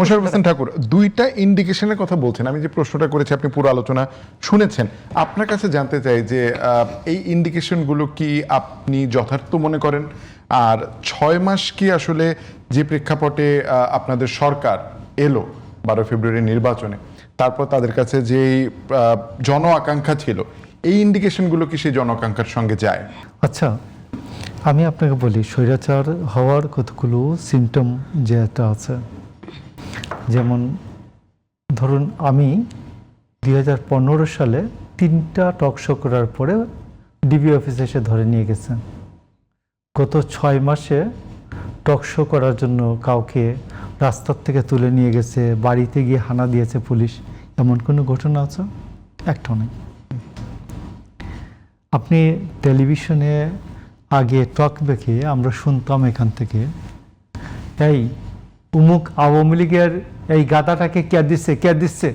মোশাররফ হোসেন ঠাকুর, দুইটা ইন্ডিকেশনের কথা বলছেন। আমি যে প্রশ্নটা করেছি আপনি পুরো আলোচনা শুনেছেন। আপনার কাছে জানতে চাই যে এই ইন্ডিকেশনগুলো কি আপনি যথার্থ মনে করেন? আর 6 মাস কি আসলে যে প্রেক্ষাপটে আপনাদের সরকার এলো 12 ফেব্রুয়ারি নির্বাচনে, তারপর তাদের কাছে যে জন আকাঙ্ক্ষা ছিল, এই ইন্ডিকেশনগুলো কি সেই জন আকাঙ্ক্ষার সঙ্গে যায়? আচ্ছা, আমি আপনাকে বলি, স্বৈরাচার হওয়ার কতগুলো সিমটম যে একটা আছে। যেমন ধরুন, আমি 2015 সালে 3টা টক শো করার পরে ডিবি অফিসে এসে ধরে নিয়ে গেছে। গত 6 মাসে টক শো করার জন্য কাউকে রাস্তার থেকে তুলে নিয়ে গেছে, বাড়িতে গিয়ে হানা দিয়েছে পুলিশ, এমন কোনো ঘটনা আছে? একটাও নেই। আপনি টেলিভিশনে আগে টক ব্যাকে আমরা শুনতাম এখান থেকে, এই উমুক আওয়ামী লীগের এই গাদাটাকে কে দিচ্ছে,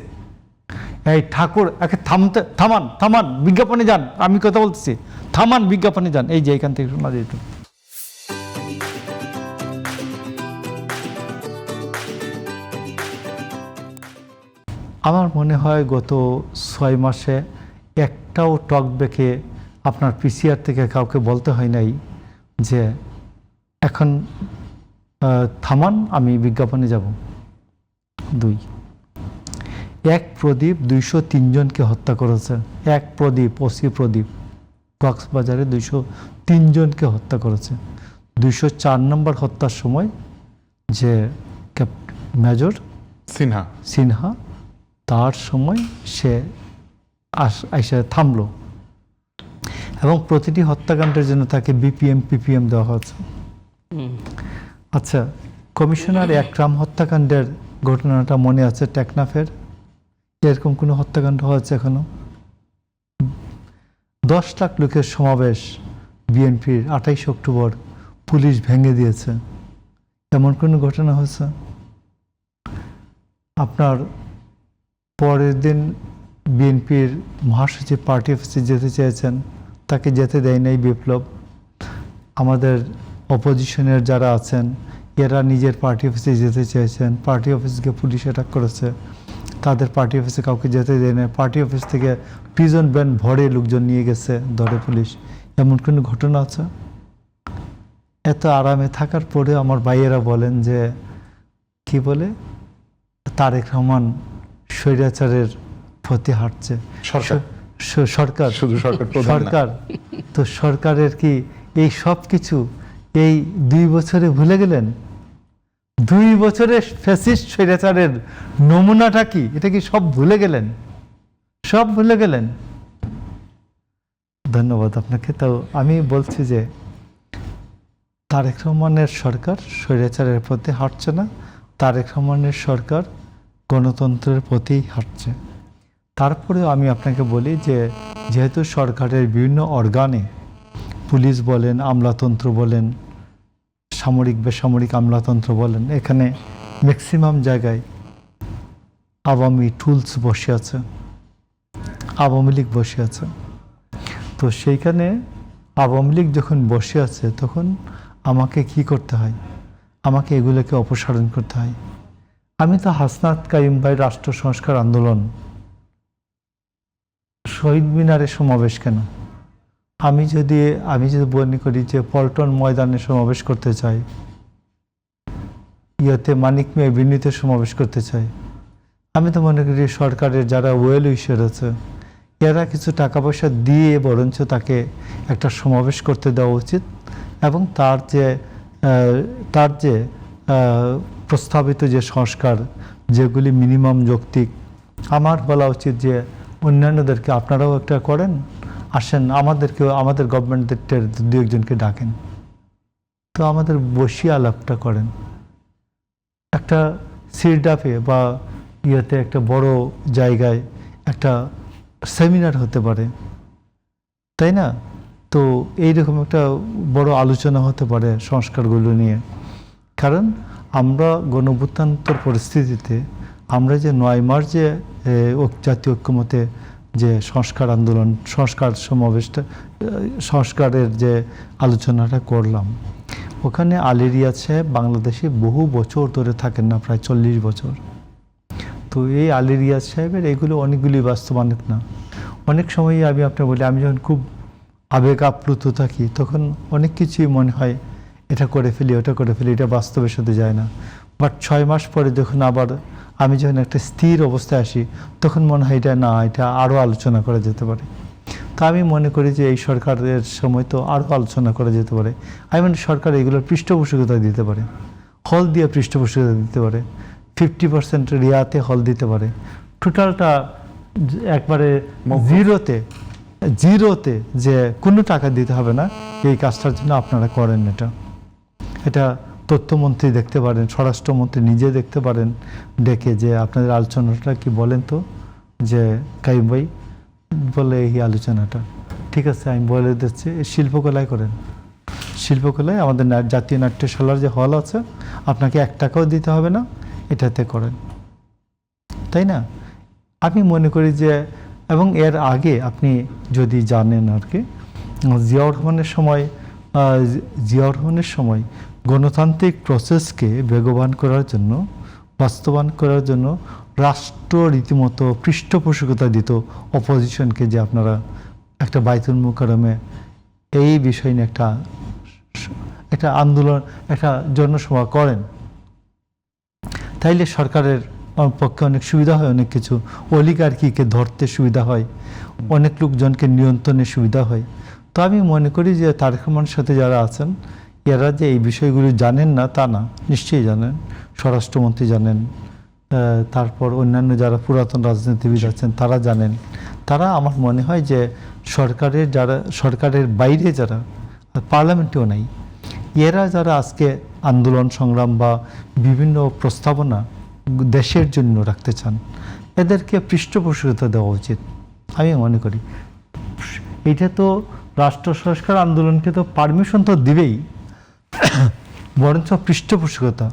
এই ঠাকুর একে থামান বিজ্ঞাপনে যান, আমি কথা বলতেছি, থামান বিজ্ঞাপনে যান, এই যে এখান থেকে শোনা যেত। আমার মনে হয় গত 6 মাসে একটাও টক ব্যাকে আপনার পিসিআর থেকে কাউকে বলতে হয় নাই যে এখন থামান, আমি বিজ্ঞাপনে যাব। 2, এক প্রদীপ 203 জনকে হত্যা করেছে। এক প্রদীপ, ওসি প্রদীপ কক্সবাজারে 203 জনকে হত্যা করেছে। 204 নম্বর হত্যার সময় যে মেজর সিনহা তার সময় সে এসে থামলো, এবং প্রতিটি হত্যাকাণ্ডের জন্য তাকে পিপিএম দেওয়া হয়েছে। আচ্ছা, কমিশনার একরাম হত্যাকাণ্ডের ঘটনাটা মনে আছে? টেকনাফের এরকম কোনো হত্যাকাণ্ড হয়েছে এখনো? 10 লাখ লোকের সমাবেশ বিএনপির 28 অক্টোবর পুলিশ ভেঙে দিয়েছে, এমন কোনো ঘটনা হয়েছে? আপনার পরের দিন বিএনপির মহাসচিব পার্টি অফিসে যেতে চেয়েছেন, তাকে যেতে দেয় নাই বিপ্লব। আমাদের অপোজিশনের যারা আছেন এরা নিজের পার্টি অফিসে যেতে চেয়েছেন, পার্টি অফিসকে পুলিশ অ্যাটাক করেছে, তাদের পার্টি অফিসে কাউকে যেতে দেয় না। পার্টি অফিস থেকে প্রিজন ভ্যান ভরে লোকজন নিয়ে গেছে, ধরে পুলিশ। এমন কোনো ঘটনা আছে? এত আরামে থাকার পরে আমার ভাইয়েরা বলেন যে কি বলে, তারেক রহমান স্বৈরাচারের পথে হাঁটছে। সরকার শুধু সরকার তো সরকারের কি এই সব কিছু এই 2 বছরে ভুলে গেলেন? 2 বছরে ফ্যাসিস্ট স্বৈরাচারের নমুনাটা কি, এটা কি সব ভুলে গেলেন? সব ভুলে গেলেন? ধন্যবাদ আপনাকে। তো আমি বলছি যে তারেক রহমানের সরকার স্বৈরাচারের পথে হাঁটছে না, তারেক রহমানের সরকার গণতন্ত্রের পথেই হাঁটছে। তারপরেও আমি আপনাকে বলি যে যেহেতু সরকারের বিভিন্ন অর্গানে, পুলিশ বলেন, আমলাতন্ত্র বলেন, সামরিক বেসামরিক আমলাতন্ত্র বলেন, এখানে ম্যাক্সিমাম জায়গায় আওয়ামী টুলস বসে আছে, আওয়ামী লীগ বসে আছে। তো সেইখানে আওয়ামী লীগ যখন বসে আছে তখন আমাকে কি করতে হয়? আমাকে এগুলোকে অপসারণ করতে হয়। আমি তো হাসনাত কাইম ভাই রাষ্ট্র সংস্কার আন্দোলন, শহীদ মিনারে সমাবেশ কেন? আমি যদি মনে করি যে পল্টন ময়দানে সমাবেশ করতে চাই, মানিক মিয়া বিনীতে সমাবেশ করতে চাই, আমি তো মনে করি সরকারের যারা ওয়েল উইশার আছে এরা কিছু টাকা পয়সা দিয়ে বরঞ্চ তাকে একটা সমাবেশ করতে দেওয়া উচিত, এবং তার যে প্রস্তাবিত যে সংস্কার, যেগুলি মিনিমাম যৌক্তিক, আমার বলা উচিত যে অন্যান্যদেরকে আপনারাও একটা করেন, আসেন আমাদেরকেও, আমাদের গভর্নমেন্টের 2-1জনকে ডাকেন, তো আমাদের বসিয়ে আলাপটা করেন। একটা সিরডাপে বা একটা বড় জায়গায় একটা সেমিনার হতে পারে, তাই না? তো এইরকম একটা বড় আলোচনা হতে পারে সংস্কারগুলো নিয়ে। কারণ আমরা গণঅভ্যুত্থানোত্তর পরিস্থিতিতে আমরা যে 9 মাস যে জাতীয় ঐক্যমতে যে সংস্কার আন্দোলন, সংস্কার সমাবেশটা, সংস্কারের যে আলোচনাটা করলাম, ওখানে আলী রিয়াজ সাহেব বাংলাদেশে বহু বছর ধরে থাকেন না, প্রায় 40 বছর। তো এই আলী রিয়াজ সাহেবের এগুলো অনেকগুলি বাস্তবায়ন না। অনেক সময়ই আমি আপনার বলি, আমি যখন খুব আবেগ আপ্লুত থাকি তখন অনেক কিছুই মনে হয় এটা করে ফেলি, ওটা করে ফেলি, এটা বাস্তবের সাথে যায় না। বাট 6 মাস পরে যখন আবার আমি যখন একটা স্থির অবস্থায় আসি তখন মনে হয় এটা না, এটা আরও আলোচনা করা যেতে পারে। তা আমি মনে করি যে এই সরকারের সময় তো আরও আলোচনা করা যেতে পারে। আমি মানে সরকার এগুলোর পৃষ্ঠপোষকতা দিতে পারে, হল দিয়ে পৃষ্ঠপোষকতা দিতে পারে, 50% রিয়াতে হল দিতে পারে, টোটালটা একবারে জিরোতে যে কোনো টাকা দিতে হবে না, এই কাজটার জন্য আপনারা করেন। এটা তথ্যমন্ত্রী দেখতে পারেন, স্বরাষ্ট্রমন্ত্রী নিজে দেখতে পারেন ডেকে যে আপনাদের আলোচনাটা কি বলেন তো, যে কাইম ভাই বলে এই আলোচনাটা ঠিক আছে, আমি বলে দিচ্ছি শিল্পকলায় করেন। শিল্পকলায় আমাদের জাতীয় নাট্যশালার যে হল আছে, আপনাকে 1 টাকাও দিতে হবে না, এটাতে করেন, তাই না? আমি মনে করি যে, এবং এর আগে আপনি যদি জানেন আর কি, জিয়াউর রহমানের সময় গণতান্ত্রিক প্রসেসকে বেগবান করার জন্য, বাস্তবায়ন করার জন্য রাষ্ট্র রীতিমতো পৃষ্ঠপোষকতা দিত অপোজিশনকে, যে আপনারা একটা বাইতুল মুকাররমে এই বিষয় নিয়ে একটা আন্দোলন, একটা জনসভা করেন, তাইলে সরকারের পক্ষে অনেক সুবিধা হয়, অনেক কিছু অলিগার্কিকে ধরতে সুবিধা হয়, অনেক লোকজনকে নিয়ন্ত্রণে সুবিধা হয়। তো আমি মনে করি যে তারেক রহমানের সাথে যারা আছেন এরা যে এই বিষয়গুলি জানেন না তা না, নিশ্চয়ই জানেন, স্বরাষ্ট্রমন্ত্রী জানেন, তারপর অন্যান্য যারা পুরাতন রাজনীতিবিদ আছেন তারা জানেন। তারা আমার মনে হয় যে সরকারের বাইরে যারা, পার্লামেন্টেও নাই, এরা যারা আজকে আন্দোলন সংগ্রাম বা বিভিন্ন প্রস্তাবনা দেশের জন্য রাখতে চান, এদেরকে পৃষ্ঠপোষকতা দেওয়া উচিত আমি মনে করি। এটা তো রাষ্ট্র সংস্কার আন্দোলনকে তো পারমিশন তো দিবেই, বরঞ্চ পৃষ্ঠপোষকতা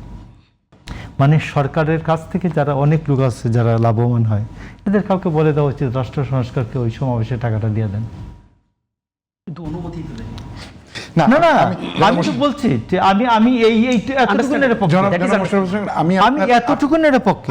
মানে সরকারের কাছ থেকে যারা অনেক লোক আছে যারা লাভবান হয়, এদের কাউকে বলে দেওয়া উচিত রাষ্ট্র সংস্কারকে ওই সমাবেশে টাকাটা দিয়ে দেন। কিন্তু অনুমতি তো দেয় না না, আমি তো বলছি যে আমি এই এতটুকুনের পক্ষে, জনাব মোশাররফ হোসেন, আমি এতটুকুনের পক্ষে।